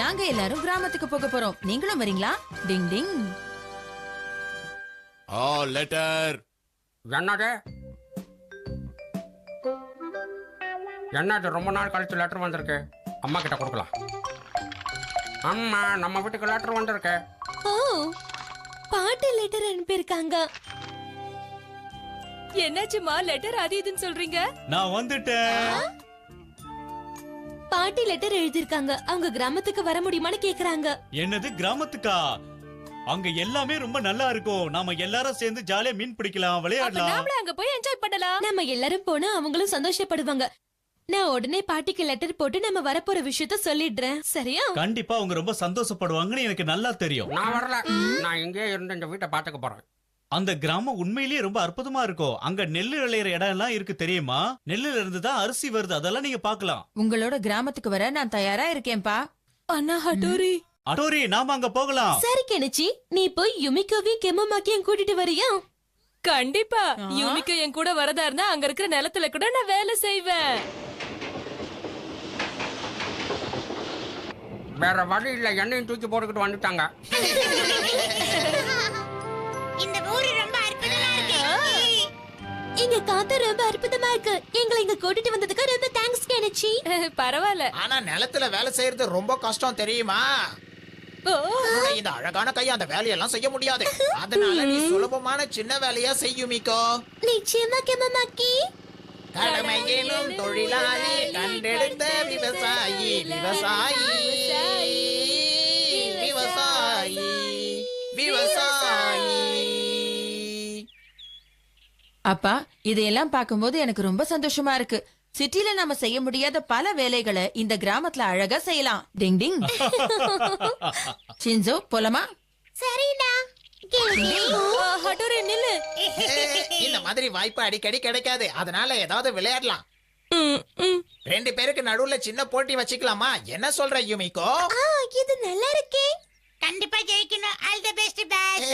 நாங்க எல்லாரும் கிராமத்துக்கு போக போறோம். நீங்களும் வரீங்களா? டிங் டிங். லெட்டர். என்னது என்னது ரொம்ப நாள் கழிச்சு லெட்டர் வந்திருக்கு. அம்மா கிட்ட கொடுக்கலாம். அம்மா, நம்ம வீட்டுக்கு லெட்டர் வந்திருக்கு. ஓ, பாட்டி லெட்டர் அனுப்பியிருக்காங்க. என்னாச்சுமா, லெட்டர் அது இதுன்னு சொல்றீங்க? நான் வந்துட்டேன். பாட்டி லெட்டர் எழுதிருக்காங்க. அவங்க கிராமத்துக்கு வர முடியுமான்னு கேக்குறாங்க. என்னது, கிராமத்துக்கா? அங்க எல்லாமே ரொம்ப நல்லா இருக்கும். நாம எல்லாரும் சேர்ந்து ஜாலியா மீன் பிடிக்கலாம், விளையாடலாம். நாமளே அங்க போய் என்ஜாய் பண்ணலாம். நம்ம எல்லாரும் போனா அவங்களும் சந்தோஷப்படுவாங்க. நான் உடனே பாட்டிக்கு லெட்டர் போட்டு நம்ம வரப்போற விஷயத்த சொல்லிடுறேன். சரியா? கண்டிப்பா அவங்க ரொம்ப சந்தோஷப்படுவாங்கன்னு எனக்கு நல்லா தெரியும். நான் வரல. நான் இங்கே இருந்து இந்த வீட்டை பாத்துக்க போறேன். அந்த கிராமம் உண்மையிலேயே ரொம்ப அற்புதமா இருக்கும். அங்க நெல்லு விளையிற இடம் எல்லாம் இருக்கு தெரியுமா? நெல்லுல இருந்து தான் அரிசி வருது. அதெல்லாம் நீங்க பாக்கலாம். உங்களோட கிராமத்துக்கு வர நான் தயாரா இருக்கேன்பா. அண்ணா ஹட்டோரி. அடோரி, நாம அங்க போகலாம். சரி கெனிச்சி, நீ போய் யுமிகோவையும் கெமமாக்கியும் கூட்டிட்டு வரியா? கண்டிப்பா. யூமிக்கு என் கூட வரதா இருந்தா அங்க இருக்கிற நிலத்துல கூட நான் வேலை செய்வேன். வேற வழி இல்ல, என்னையும் தூக்கி போட்டுக்கிட்டு வந்துட்டாங்க. இந்த ஊரு ரொம்ப அற்புதமா இருக்கு. இங்க காத்து ரொம்ப அற்புதமா இருக்கு. எங்களை இங்க கூட்டிட்டு வந்ததுக்கு ரொம்ப தேங்க்ஸ் கெனிச்சி. பரவாயில்ல. ஆனா நிலத்துல வேலை செய்யறது ரொம்ப கஷ்டம் தெரியுமா? உன்னுடைய இந்த அழகான கை அந்த வேலையெல்லாம் செய்ய முடியாது. அதனால நீ சுலபமான சின்ன வேலையா செய்யுமிக்கோ. நிச்சயமா கெமமாக்கி. கடமையிலும் தொழிலாளி கண்டெடுத்த விவசாயி விவசாயி விவசாயி விவசாயி. அப்பா, இதையெல்லாம் பார்க்கும்போது எனக்கு ரொம்ப சந்தோஷமா இருக்கு. சிட்டில நாம செய்ய முடியாத பல வேலைகளை இந்த கிராமத்துல அழகா செய்யலாம். டிங் டிங். சின்சோ, போலாமா? சரிடா. ஹட்டோரி நில்லு. இந்த மாதிரி வாய்ப்பு அடிக்கடி கிடைக்காது. அதனால ஏதாவது விளையாடலாம். ரெண்டு பேருக்கு நடுவுல சின்ன போட்டி வச்சுக்கலாமா? என்ன சொல்ற யுமிகோ? இது நல்லா இருக்கே. கண்டிப்பா ஜெயிக்கணும். All the best boss.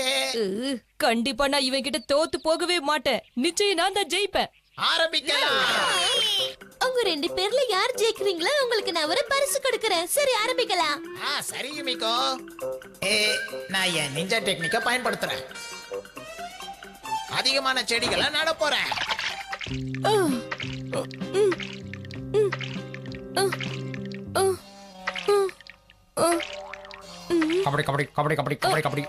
கண்டிப்பா நான் இவன் கிட்ட தோத்து போகவே மாட்டேன். நிச்சயம் நான் தான் ஜெயிப்பேன். ஆரம்பிக்கலாம். உங்க ரெண்டு பேர்ல யார் ஜெயிக்கிறீங்களோ உங்களுக்கு நான் ஒரு பரிசு கொடுக்கறேன். சரி, ஆரம்பிக்கலாம். சரி யுமிகோ. நான் என் நிஞ்சா டெக்னிக்க பயன்படுத்துறேன். அதிகமான செடிகளை நட போறேன். கபடி கபடி கபடி கபடி கபடி கபடி.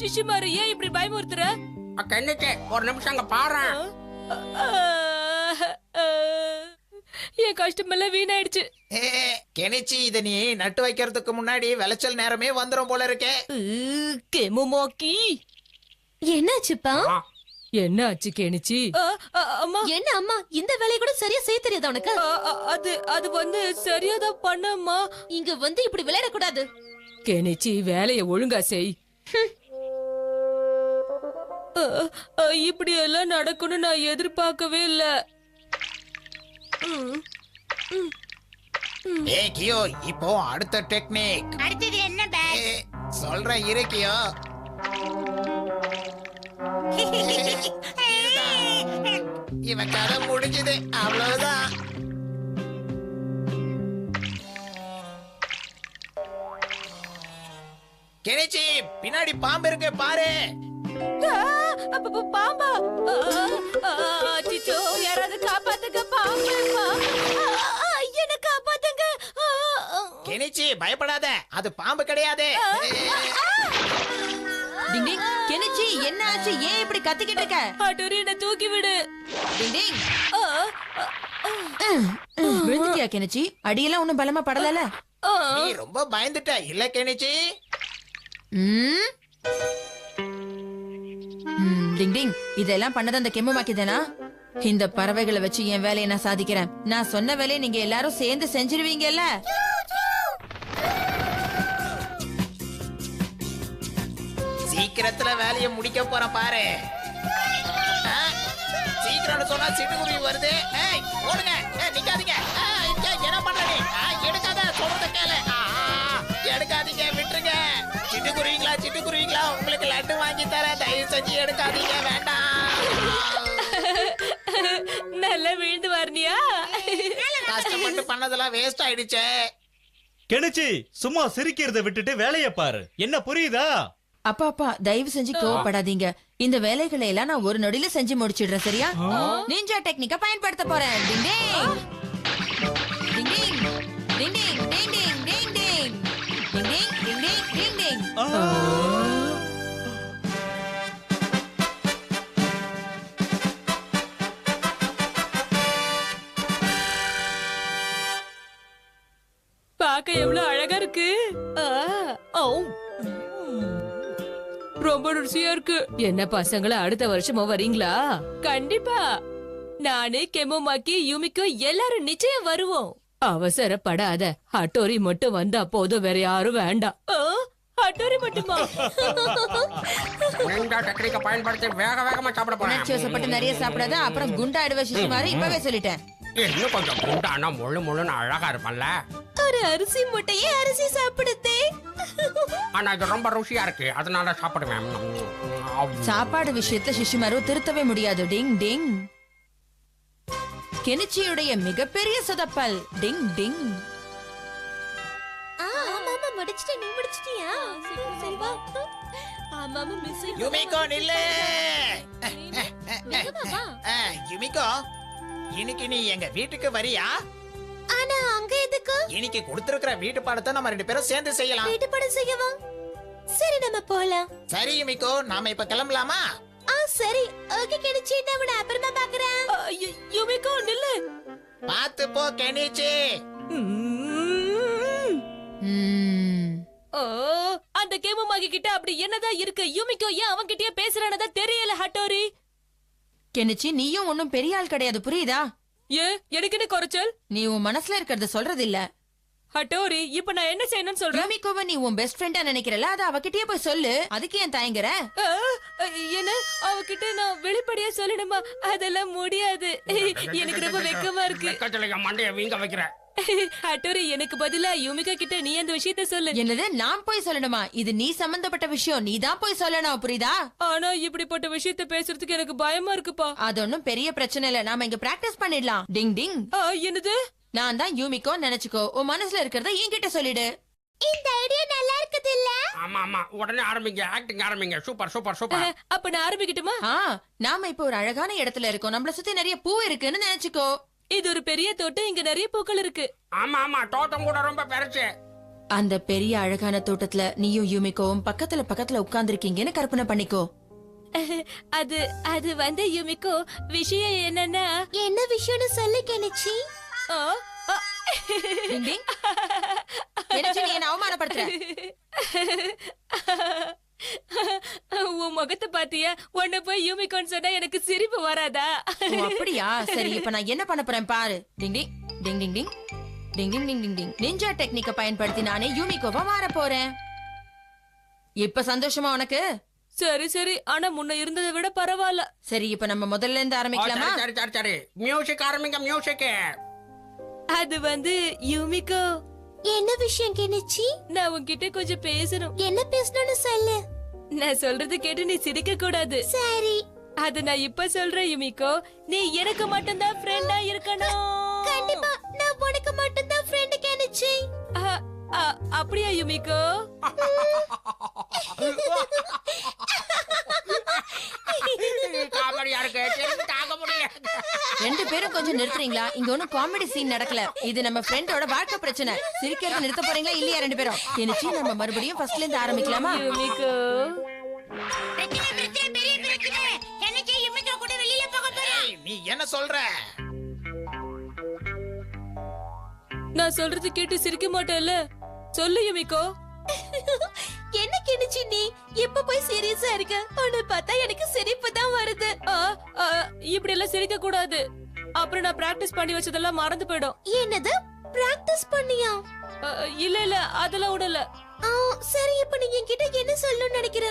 சிஷிமாரு, ஏன் இப்படி பயமுறுத்துற? கண்ணுக்கு ஒரு நிமிஷம் அங்க பாரு. என் கஷ்டமெல்லாம் வீணாயிடுச்சு. கெனிச்சி, இத நீ நட்டு வைக்கிறதுக்கு முன்னாடி விளைச்சல் நேரமே வந்துரும் போல இருக்கே. கெமுமாக்கி. என்னாச்சுப்பா? என்ன ஆச்சு கெனிச்சி? அம்மா, என்ன அம்மா, இந்த வேலையை கூட சரியா செய்ய தெரியாதா உனக்கு? அது வந்து சரியாதான் பண்ணம்மா. இங்க வந்து இப்படி விளையாட கூடாது. கெனிச்சி, வேலையை ஒழுங்கா செய். இப்படி எல்லாம் நடக்கும்னு நான் எதிர்பார்க்கவே இல்ல. கியோ, இப்போ அடுத்த டெக்னிக். அடுத்தது என்ன பாஸ்? சொல்றேன் இரு கியோ. இவன் கதை முடிஞ்சது, அவ்வளவுதான். கெனிச்சி, பின்னாடி பாம்பு இருக்கு பாரு. பாம்பா? அச்சோ, யாராவது காப்பாத்துங்க. பாம்பு, என்ன காப்பாத்துங்க. கெனிச்சி, பயப்படாத, அது பாம்பு கிடையாது. டிங் டிங். கெனிச்சி, என்ன ஆச்சு? ஏன் இப்படி கத்திக்கிட்டு இருக்க? ஹட்டோரி, என்ன தூக்கி விடு. டிங் டிங். விழுந்துட்டியா கெனிச்சி? அடியெல்லாம் ஒண்ணும் பலமா படலல? நீ ரொம்ப பயந்துட்ட இல்ல கெனிச்சி? டிங் டிங். இதெல்லாம் பண்ணது அந்த கெம்முமாக்கி தானா? இந்த பறவைகளை வச்சு என் வேலையை நான் சாதிக்கிறேன். நான் சொன்ன வேலையை நீங்க எல்லாரும் சேர்ந்து செஞ்சிருவீங்கல்ல? சீக்கிரத்துல வேலையை முடிக்க போற பாரு. சீக்கிரம் சொன்னா சிட்டுக்குருவி வருது. ஓடுங்க, நிக்காதீங்க. என்ன பண்ற நீ? எடுக்காத, சொல்றத கேளு. எடுக்காதீங்க, விட்டுருங்க. சிட்டுக்குருவிங்களா, உங்களுக்கு லட்டு வாங்கி தர. தயவு செஞ்சு எடுக்காதீங்க, வேண்டாம். நல்லா விழுந்து வரணியா? கஷ்டப்பட்டு பண்ணதெல்லாம் வேஸ்ட் ஆயிடுச்சே. கெனிச்சி சும்மா சிரிக்கிறத விட்டுட்டு வேலைய பாரு. என்ன புரியுதா? அப்பா அப்பா தயவு செஞ்சு கோவப்படாதீங்க. இந்த வேலைகளை எல்லாம் நான் ஒரு நொடியில செஞ்சு முடிச்சிடுறேன், சரியா? நிஞ்சா டெக்னிக்க பயன்படுத்த போறேன். டிங் டிங். டிங் டிங். டிங் டிங். டிங் டிங். டிங் டிங். டிங் டிங். டிங் டிங். டிங் டிங். பார்க்க எவ்வளவு அழகா இருக்கு. ஆ, ஔ. ரொம்ப ருசியா இருக்கு. என்ன பசங்கள அடுத்த வருஷமா வரீங்களா? கண்டிப்பா. நானு கெமோமாக்கி யூமிக்கோ எல்லாரும் நிச்சயம் வருவோம். அவசரப்படாத. ஹட்டோரி மட்டும் வந்தா போதும், வேற யாரும் வேண்டாம். ஹட்டோரி மட்டுமா? நிஞ்சா டெக்னிக்க பயன்படுத்தி வேக வேகமா சாப்பிட போறேன். உணர்ச்சி வசப்பட்டு நிறைய சாப்பிடாத, அப்புறம் குண்டாடுவ சிசுமாரி. இப்பவே சொல்லிட்டேன். இன்னும் கொஞ்சம் குண்டானா முழு முழுன்னு அழகா இருப்பல்ல. ஒரு அரிசி முட்டையே அரிசி சாப்பிடுதே. ஆனா இது ரொம்ப ருசியா இருக்கு, அதனால சாப்பிடுவேன். சாப்பாடு விஷயத்துல சிசுமாரு திருத்தவே முடியாது. டிங் டிங். கெனிச்சியுடைய மிகப்பெரிய சொதப்பல். டிங் டிங். ஆமாமா முடிச்சிட்டே. நீ முடிச்சிட்டியா? சரி வா. ஆமாமா மிஸ். யுமிகோ நில்லு. நிஜமாவா? யுமிகோ, இன்னைக்கு நீ எங்க வீட்டுக்கு வரியா? ஆனா அங்க எதுக்கு? இன்னைக்கு கொடுத்திருக்கிற வீட்டு பாடத்தை நம்ம 2 பேரும் சேர்ந்து செய்யலாம். வீட்டு படம் செய்யவா? சரி நம்ம போலாம். சரி யுமிகோ, நாம இப்ப கிளம்பலாமா? சரி. ஓகே கெனிச்சி, நான் உன்னை அப்புறமா பார்க்கறேன். யூமிக்கோ நில்லு. பாத்து போ கெனிச்சி. ஓ, அந்த கேமமாகி கிட்ட அப்படி என்னதான் இருக்கு? யூமிக்கோ ஏன் அவன் கிட்டயே பேசுறானதா தெரியல ஹட்டோரி. கெனிச்சி, நீயும் ஒன்னும் பெரிய ஆள் கிடையாது, புரியுதா? எனக்கு என்ன குறைச்சல்? நீ உன் மனசுல இருக்கிறத சொல்றது இல்ல. ஹட்டோரி, இப்ப நான் என்ன செய்யணும்னு சொல்றேன்? யூமிகோவை நீ உன் பெஸ்ட் ஃப்ரெண்டா நினைக்கிறல, அத அவகிட்டயே போய் சொல்லு. அதுக்கு ஏன் தயங்குற? என்ன அவகிட்ட நான் வெளிப்படையா சொல்லணுமா? அதெல்லாம் முடியாது. எனக்கு ரொம்ப வெக்கமா இருக்கு. வெக்கத்துல என் மண்டைய வீங்க வைக்கிற. ஹட்டோரி, எனக்கு பதிலா யூமிகா கிட்ட நீ அந்த விஷயத்த சொல்லு. என்னது, நான் போய் சொல்லணுமா? இது நீ சம்பந்தப்பட்ட விஷயம், நீ தான் போய் சொல்லணும், புரியுதா? ஆனா இப்படிப்பட்ட விஷயத்த பேசுறதுக்கு எனக்கு பயமா இருக்குப்பா. அது ஒண்ணும் பெரிய பிரச்சனை இல்ல, நாம இங்க பிராக்டிஸ் பண்ணிடலாம். டிங் டிங். என்னது? நான் தான் யூமிகோ நினைச்சுக்கோ. உன் மனசுல இருக்கிறத என்கிட்ட சொல்லிடு. இந்த ஐடியா நல்லா இருக்குது இல்ல? ஆமா ஆமா, உடனே ஆரம்பிங்க, ஆக்டிங் ஆரம்பிங்க. Super super super. அப்ப நான் ஆரம்பிக்கட்டுமா? நாம இப்ப ஒரு அழகான இடத்துல இருக்கோம். நம்மள சுத்தி நிறைய பூ இருக்குன்னு நினைச்சுக்கோ. இது ஒரு பெரிய தோட்டம், இங்க நிறைய பூக்கள் இருக்கு. ஆமா ஆமா, தோட்டம் கூட ரொம்ப பெருசு. அந்த பெரிய அழகான தோட்டத்துல நீயும் யூமிகோவும் பக்கத்துல பக்கத்துல உட்கார்ந்திருக்கீங்கன்னு கற்பனை பண்ணிக்கோ. அது அது வந்து யூமிகோ, விஷயம் என்னன்னா... என்ன விஷயம்னு சொல்லு கெனிச்சி. டிங் டிங். கெனிச்சி, நீ என்ன அவமானப்படுத்துற? உன் முகத்தை பாத்தியா? உன்னை போய் யூமிகோன்னு சொன்னா எனக்கு சிரிப்பு வராதா? ஓ, அப்படியா? சரி, இப்ப நான் என்ன பண்ண போறேன் பாரு. டிங் டிங். டிங் டிங் டிங். டிங் டிங் டிங் டிங் டிங். நிஞ்சா டெக்னிக்க பயன்படுத்தி நானே யூமிகோவா மாற போறேன். இப்ப சந்தோஷமா உனக்கு? சரி சரி, ஆனா முன்ன இருந்ததை விட பரவாயில்ல. சரி, இப்ப நம்ம முதல்ல இருந்து ஆரம்பிக்கலாமா? சரி சரி சரி, மியூசிக் ஆரம்பிங்க, மியூசிக். அது வந்து யூமிகோ, என்ன விஷயம் கெனிச்சி? நான் உன்கிட்ட கொஞ்சம் பேசணும். என்ன பேசணும்னு சொல்லு. நான் சொல்றது கேட்டு நீ சிரிக்க கூடாது. சரி. அது நான் இப்ப சொல்றேன் யூமிகோ, நீ எனக்கு மட்டும்தான் ஃப்ரெண்டா இருக்கணும். கண்டிப்பா நான் உனக்கு மட்டும்தான் ஃப்ரெண்ட் கெனிச்சி. அப்படியா யூமிகோ? காமெடியா இருக்கு, சிரிப்பு தாங்க முடியல. 2 பேரும் கொஞ்சம் நிறுத்துறீங்களா? இங்க ஒண்ணும் காமெடி சீன் நடக்கல. இது நம்ம ஃப்ரெண்டோட வாழ்க்கை பிரச்சனை. சிரிக்கிறத நிறுத்த போறீங்களா இல்லையா 2 பேரும்? கெனிச்சி, நம்ம மறுபடியும் ஃபர்ஸ்ட்ல இருந்து ஆரம்பிக்கலாமா? யூமிகோ, பிரச்சனை பிரச்சனை பெரிய பிரச்சனை. எனக்கு யுமிகோ கூட வெளியில போக போறேன். நீ என்ன சொல்ற? நான் சொல்றது கேட்டு சிரிக்க மாட்டேல்ல? சொல்லு யூமிகோ. என்ன கெனிச்சி, நீ எப்ப போய் சீரியஸா இருக்க? உன்னை பார்த்தா எனக்கு சிரிப்பு தான் வருது. இப்படி எல்லாம் சிரிக்க கூடாது, அப்புறம் நான் பிராக்டிஸ் பண்ணி வச்சதெல்லாம் மறந்து போயிடும். என்னது, பிராக்டிஸ் பண்ணியா? இல்ல இல்ல, அதெல்லாம் விடல. சரி, இப்ப நீ என்கிட்ட என்ன சொல்லணும்னு நினைக்கிற?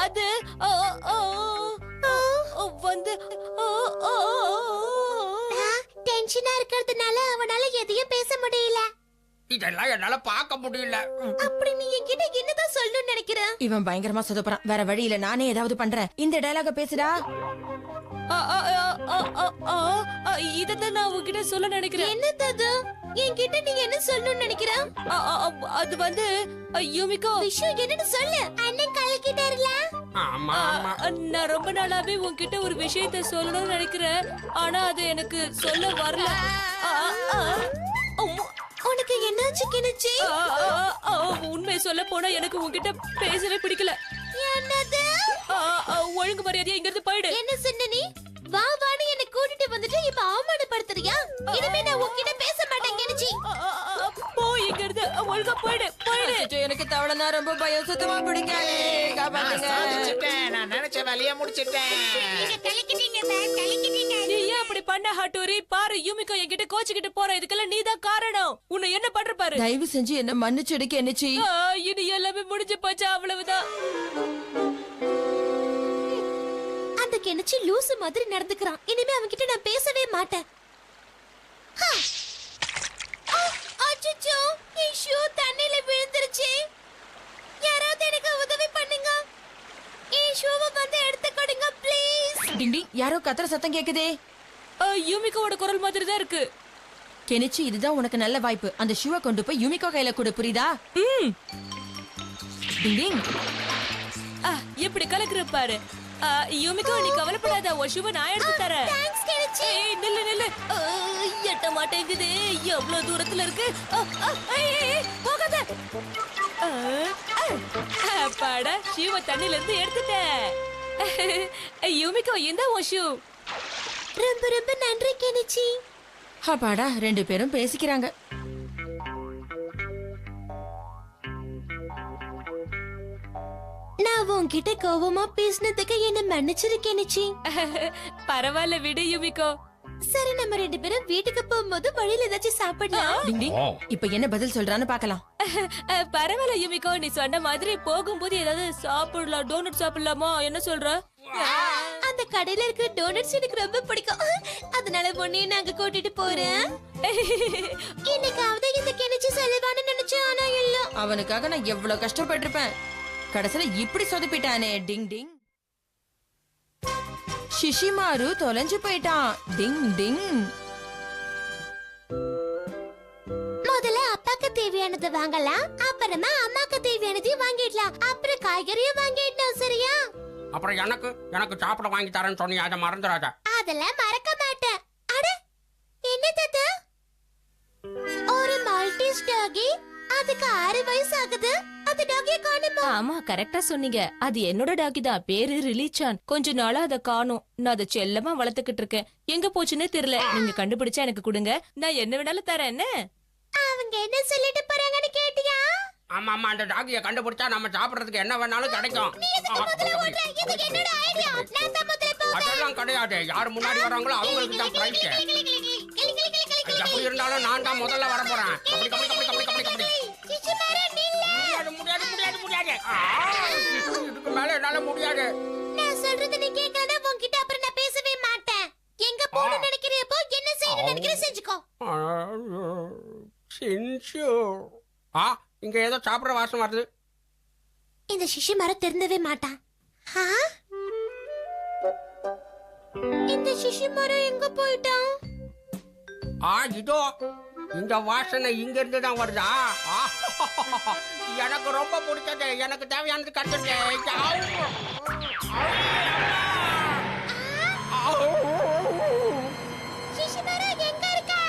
அது வந்து டென்ஷனா இருக்கிறதுனால அவனால எதையும் பேச முடியல. இதெல்லாம் என்னால பார்க்க முடியல. அப்படி நீ என்கிட்ட என்னதான் சொல்லணும்னு நினைக்கிற? இவன் பயங்கரமா சொதப்புறான். வேற வழி இல்ல, நானே ஏதாவது பண்றேன். இந்த டயலாக பேசுடா. இதத்தான் நான் உங்ககிட்ட சொல்ல நினைக்கிறேன். என்னது அது? என்கிட்ட நீ என்ன சொல்லணும்னு நினைக்கிற? அது வந்து யூமிகோ, விஷயம் என்னன்னு சொல்லு. அண்ணன் கலக்கிட்டாருல. ஆமா ஆமா. நான் ரொம்ப நாளாவே உன்கிட்ட ஒரு விஷயத்த சொல்லணும்னு நினைக்கிறேன். ஆனா அது எனக்கு சொல்ல வரல. உனக்கு என்னாச்சு கிணச்சி? உண்மை சொல்ல போனா எனக்கு உன்கிட்ட பேசவே பிடிக்கல. என்னது? ஒழுங்கு மரியாதையா இங்க இருந்து போயிடு. என்ன சொன்ன நீ? வா வான்னு என்ன கூட்டிட்டு வந்துட்டு இப்ப அவமானப்படுத்துறியா? இனிமே நான் உன்கிட்ட பேச மாட்டேன் கிணச்சி. போ இங்க இருந்து, ஒழுங்கா போயிடு போயிடு. அச்சச்சோ, எனக்கு தவளைனா ரொம்ப பயம், சுத்தமா பிடிக்காது. காப்பாத்துங்க. சாதிச்சிட்டேன். நான் நினைச்ச வேலையை முடிச்சிட்டேன். நீங்க கலக்கிட்டீங்க சார், கலக்கிட்டீங்க. நீ ஏன் அப்படி பண்ண ஹட்டோரி? பாரு யூமிகோ என்கிட்ட கோச்சுக்கிட்டு போற. இதுக்கெல்லாம் நீதான் காரணம். உன்னை என்ன பண்ற பாரு. தயவு செஞ்சு என்ன மன்னிச்சிடு கெனிச்சி. இனி எல்லாமே முடிஞ்சு போச்சா? அவ்வளவுதான். அந்த கிணச்சி லூசு மாதிரி நடந்துக்கிறான். இனிமே அவன்கிட்ட நான் பேசவே மாட்டேன். அச்சச்சோ, என் ஷூ தண்ணில விழுந்துருச்சு. யாராவது எனக்கு உதவி பண்ணுங்க. என் ஷூவை வந்து எடுத்து கொடுங்க ப்ளீஸ். டிங் டிங், யாரோ கத்துற சத்தம் கேக்குதே. யூமிகோவோட குரல் மாதிரி தான் இருக்கு. கெனிச்சி, இதுதான் உனக்கு நல்ல வாய்ப்பு. அந்த ஷூவை கொண்டு போய் யுமிகோ கையில கொடு, புரியுதா? டிங் டிங். எப்படி கலக்குற பாரு. யூமிகோ நீ கவலைப்படாத, ஒரு ஷூவை நான் எடுத்து தரேன். தேங்க்ஸ் கிணச்சி. ஏய் நில்லு நில்லு. எட்ட மாட்டேங்குது. எவ்வளவு தூரத்துல இருக்கு. போகாத. பாடா, ஷூவை தண்ணில இருந்து எடுத்துட்டேன். யூமிகோ இந்த உன் ஷூ. ரொம்ப ரொம்ப நன்றி கிணச்சி. அப்பாடா, ரெண்டு பேரும் பேசிக்கிறாங்க. நான் உன்கிட்ட கோவமா பேசினதுக்கு என்ன மன்னிச்சிரு கிணச்சி. பரவாயில்ல விடு யூமிகோ. சரி, நம்ம ரெண்டு பேரும் வீட்டுக்கு போகும்போது வழியில ஏதாச்சும் சாப்பிடலாம். டிங் டிங், இப்ப என்ன பதில் சொல்றான்னு பார்க்கலாம். பரவாயில்ல யூமிகோ, நீ சொன்ன மாதிரி போகும்போது ஏதாவது சாப்பிடலாம். டோனட் சாப்பிடலாமா? என்ன சொல்ற? அந்த கடையில இருக்கிற டோனட்ஸ் எனக்கு ரொம்ப பிடிக்கும். அதனால உன்னையும் நாங்க கூட்டிட்டு போறேன். இன்னைக்காவது இந்த கிணச்சி செலவான்னு நினைச்சேன், ஆனா இல்ல. அவனுக்காக நான் எவ்வளவு கஷ்டப்பட்டிருப்பேன். கடைசியில இப்படி சொதப்பிட்டானே. டிங் டிங். ஷிஷிமாரு தொலைஞ்சு போயிட்டான். டிங் டிங். முதல்ல அப்பாக்கு தேவையானது வாங்கலாம், அப்புறமா அம்மாக்கு தேவையானதையும் வாங்கிடலாம், அப்புறம் காய்கறியும் வாங்கிடணும். சரியா? அப்புறம் எனக்கு சாப்பிட வாங்கி தரேன்னு சொன்னீங்க, அதை மறந்துடாத. அதெல்லாம் மறக்க மாட்டேன். அட, என்ன தாத்தா? ஒரு மால்டீஸ் டாகி, அதுக்கு 6 வயசு ஆகுது. அந்த டாகியை காணுமா? ஆமா, கரெக்டா சொன்னீங்க. அது என்னோட டாகி தான். பேரு ரிலிச்சான். கொஞ்ச நாளா அதை காணோம். நான் அதை செல்லமா வளர்த்துக்கிட்டு இருக்கேன். எங்க போச்சுன்னே தெரியல. நீங்க கண்டுபிடிச்சா எனக்கு கொடுங்க, நான் என்ன வேணாலும் தரேன். என்ன அவங்க என்ன சொல்லிட்டு போறாங்கன்னு கேட்டியா? ஆமா ஆமா, அந்த டாகியை கண்டுபிடிச்சா நம்ம சாப்பிடறதுக்கு என்ன வேணாலும் கிடைக்கும். இது என்னோட ஐடியா. நான் தான் முதல்ல போவேன். அதெல்லாம் கிடையாது. யார் முன்னாடி வராங்களோ அவங்களுக்கு தான் பிரைஸ். எப்படி இருந்தாலும் நான் தான் முதல்ல வர போறேன். கபடி கபடி கபடி கபடி கபடி கபடி. முடியாது முடியாது முடியாது முடியாது. இதுக்கு மேல என்னால முடியாது. நான் சொல்றது நீ கேட்கலனா உன்கிட்ட அப்புறம் நான் பேசவே மாட்டேன். எங்க போணும் நினைக்கிறியப்போ என்ன செய்யணும் நினைக்கிற செஞ்சுக்கோ. சின்சு. இங்க ஏதோ சாப்பிடுற வாசம் வருது. இந்த சிஷி மரம் திறந்தவே மாட்டான். இந்த சிஷி மரம் எங்க போயிட்டான்? இதோ இந்த வாசனை இங்க இருந்து தான் வருதா? எனக்கு ரொம்ப பிடிச்சது. எனக்கு தேவையானது கட்டுங்க. சிஷி மரம் எங்க இருக்கா?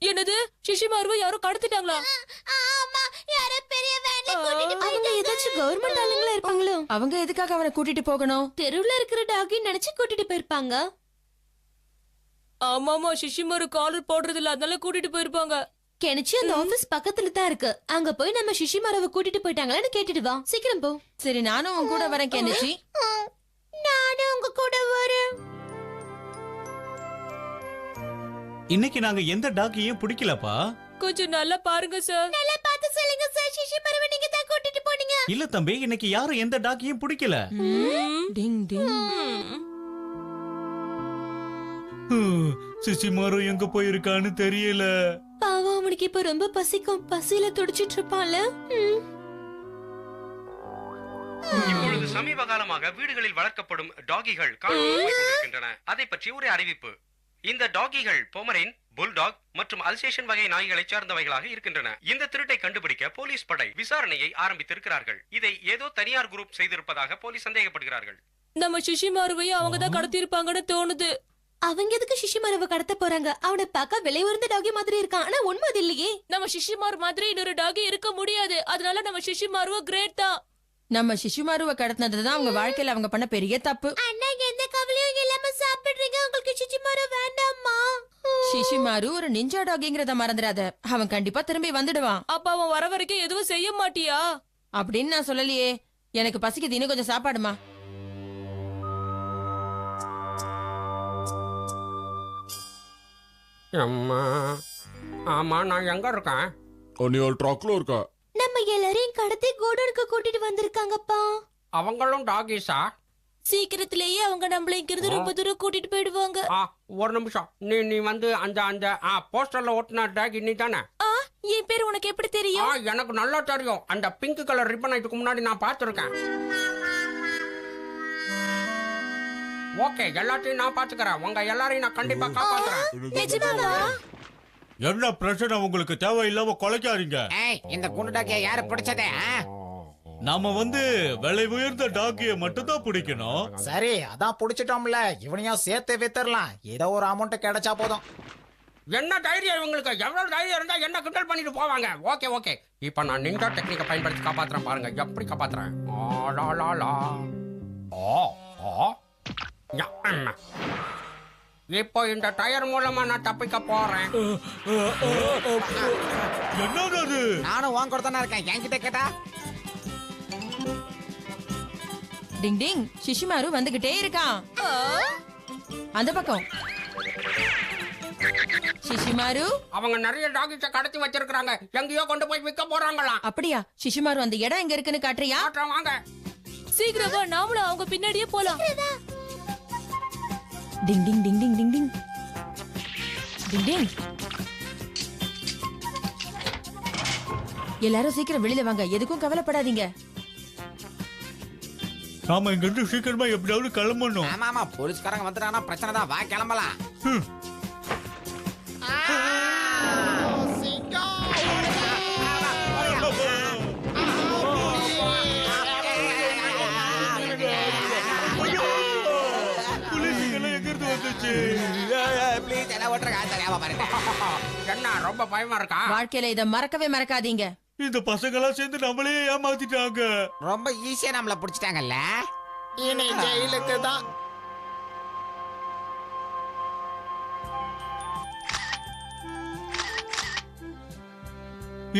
என்னது? ஷிஷிமாருவை யாரும் கடத்திட்டாங்களா? ஆமா, யாரோ பெரிய வேன்ல கூட்டிட்டு போயிட்டாங்க. ஏதாச்சும் கவர்மெண்ட் ஆளுங்களா இருப்பாங்களோ? அவங்க எதுக்காக அவனை கூட்டிட்டு போகணும்? தெருவுல இருக்கிற டாகி நினைச்சு கூட்டிட்டு போயிருப்பாங்க. ஆமாமா, ஷிஷிமாரு காலர் போடுறது இல்ல, அதனால கூட்டிட்டு போயிருப்பாங்க. கெனிச்சி அந்த ஆபீஸ் பக்கத்துல தான் இருக்கு. அங்க போய் நம்ம சிஷிமாரவை கூட்டிட்டு போயிட்டாங்களான்னு கேட்டுட்டு வா. சீக்கிரம் போ. சரி, நானும் உன் கூட வரேன் கெனிச்சி. நானும் உங்க கூட வரேன். இன்னைக்கு நாங்க எந்த டாகியையும் பிடிக்கலப்பா. கொஞ்சம் நல்லா பாருங்க சார். நல்லா பார்த்து சொல்லுங்க சார். சிஷிமாரவை நீங்க தான் கூட்டிட்டு போனீங்க. இல்ல தம்பி, இன்னைக்கு யாரும் எந்த டாகியையும் பிடிக்கல. டிங் டிங். சிசிமாரு எங்க போயிருக்கான்னு தெரியல. பாவம், அவனுக்கு இப்ப ரொம்ப பசிக்கும். பசியில துடிச்சிட்டு இருப்பான்ல. இப்பொழுது சமீப காலமாக வீடுகளில் வளர்க்கப்படும் டாகிகள் காணாமல் போய் கொண்டிருக்கின்றன. அதை பற்றி ஒரு அறிவிப்பு. இந்த டாகிகள் பொமரின், புல்டாக் மற்றும் அல்சேஷன் வகை நாய்களை சார்ந்தவைகளாக இருக்கின்றன. இந்த திருட்டை கண்டுபிடிக்க போலீஸ் படை விசாரணையை ஆரம்பித்திருக்கிறார்கள். இதை ஏதோ தனியார் குரூப் செய்திருப்பதாக போலீஸ் சந்தேகப்படுகிறார்கள். நம்ம சிஷிமாருவையும் அவங்க தான் கடத்திருப்பாங்கன்னு தோணுது. அவங்க எதுக்கு சிஷிமாருவை கடத்த போறாங்க? அவனை பார்க்க விலை உயர்ந்த டாகி மாதிரி இருக்கான், ஆனா உண்மை அது இல்லையே. நம்ம சிஷிமாரு மாதிரி இன்னொரு டாகி இருக்க முடியாது. அதனால நம்ம சிஷிமாருவ கிரேட் தான். நம்ம சிசுமாருவை கடத்தினதுதான் அவங்க வாழ்க்கையில அவங்க பண்ண பெரிய தப்பு. அண்ணா, எந்த கவலையும் இல்லாம சாப்பிடுறீங்க. உங்களுக்கு சிஷிமாரு வேண்டாமா? சிசுமாரு ஒரு நிஞ்சா டாகிங்கிறத மறந்துடாத. அவன் கண்டிப்பா திரும்பி வந்துடுவான். அப்ப அவன் வர வரைக்கும் எதுவும் செய்ய மாட்டியா? அப்படின்னு நான் சொல்லலையே. எனக்கு பசிக்குது, இன்னும் கொஞ்சம் சாப்பாடுமா. அம்மா, ஆமா, நான் எங்க இருக்கேன்? நீ ஒரு ட்ரக்ல இருக்க. நம்ம எல்லாரையும் கடத்தி கோடனுக்கு கூட்டிட்டு வந்திருக்காங்கப்பா. அவங்களும் டாகிஸா? சீக்கிரத்திலேயே அவங்க நம்மள இங்கிருந்து ரொம்ப தூரம் கூட்டிட்டு போயிடுவாங்க. ஒரு நிமிஷம். நீ வந்து அந்த போஸ்டர்ல ஓட்டுன டாகி நீ தானே? என் பேர் உனக்கு எப்படி தெரியும்? எனக்கு நல்லா தெரியும். அந்த பிங்க் கலர் ரிப்பன் இதுக்கு முன்னாடி நான் பார்த்திருக்கேன். ஓகே, எல்லாத்தையும் நான் பாத்துக்கிறேன். உங்க எல்லாரையும் நான் கண்டிப்பா காப்பாத்துறேன். நிஜமாவா? என்ன பிரச்சனை உங்களுக்கு? தேவையில்லாம கொலைக்காதீங்க. இந்த குண்டு டாக்கிய யாரு பிடிச்சதே? நாம வந்து விலை உயர்ந்த டாக்கிய மட்டும் தான் பிடிக்கணும். சரி, அதான் பிடிச்சிட்டோம்ல. இவனையும் சேர்த்து வித்தரலாம். ஏதோ ஒரு அமௌண்ட் கிடைச்சா போதும். என்ன தைரியம் இவங்களுக்கு? எவ்வளவு தைரியம் இருந்தா என்ன கிண்டல் பண்ணிட்டு போவாங்க. ஓகே ஓகே, இப்ப நான் நிஞ்சா டெக்னிக்கை பயன்படுத்தி காப்பாத்துறேன். பாருங்க எப்படி காப்பாத்துறேன். இப்போ இந்த டயர் மூலமா நான் தப்பிக்க போறேன். என்னது? நானும் வாங்க கொடுத்தானே இருக்கேன். என்கிட்ட கேட்டா டிங் டிங், சிசுமாரு வந்துகிட்டே இருக்கான். அந்த பக்கம். சிசுமாரு, அவங்க நிறைய டாகிஸ கடத்தி வச்சிருக்காங்க. எங்கேயோ கொண்டு போய் விற்க போறாங்களா? அப்படியா? சிசுமாரு, அந்த இடம் எங்க இருக்குன்னு காட்டுறியா? வாங்க. சீக்கிரம் வா, நாமளும் அவங்க பின்னாடியே போலாம். டிங் டிங் டிங் டிங் டிங் டிங் டிங் டிங். எல்லாரும் சீக்கிரம் வெளியில வாங்க. எதுக்கும் கவலைப்படாதீங்க. நாம இங்க இருந்து சீக்கிரமா எப்படியாவது கிளம்பணும். ஆமா, போலீஸ்காரங்க வந்துட்டானா பிரச்சனை தான். வா கிளம்பலாம். என்ன ரொம்ப பயமா இருக்கா? வாழ்க்கையில இத மறக்கவே மறக்காதீங்க. இந்த பசங்கெல்லாம் சேர்ந்து நம்மளே ஏமாத்திட்டாங்க. ரொம்ப ஈஸியா நம்மள புடிச்சிட்டாங்கல்ல. இனி ஜெயிலுக்கு தான்.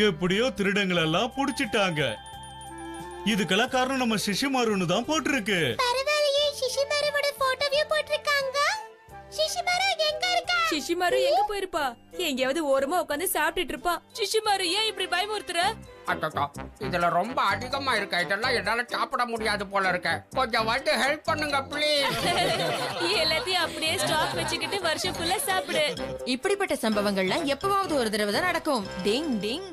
எப்படியோ திருடங்களை எல்லாம் புடிச்சிட்டாங்க. இதுக்கெல்லாம் காரணம் நம்ம சிசுமாருன்னு தான் போட்டிருக்கு. பரவாயில்லையே, சிஷிமாருவோட போட்டோவையும் போட்டிருக்காங்க. சிஷிமாரு எங்க இருக்கா? சிஷிமாரு எங்க போயிருப்பா? எங்கேயாவது ஓரமா உட்காந்து சாப்பிட்டுட்டு இருப்பா. சிஷிமாரு ஏன் இப்படி பயமுறுத்துற? அச்சோ, இதுல ரொம்ப அதிகமா இருக்க. இதெல்லாம் என்னால சாப்பிட முடியாது போல இருக்க. கொஞ்சம் வந்து ஹெல்ப் பண்ணுங்க ப்ளீஸ். எல்லாத்தையும் அப்படியே ஸ்டாக் வச்சுக்கிட்டு வருஷம் ஃபுல்லா சாப்பிடு. இப்படிப்பட்ட சம்பவங்கள்லாம் எப்பவாவது ஒரு தடவை தான் நடக்கும். டிங் டிங்.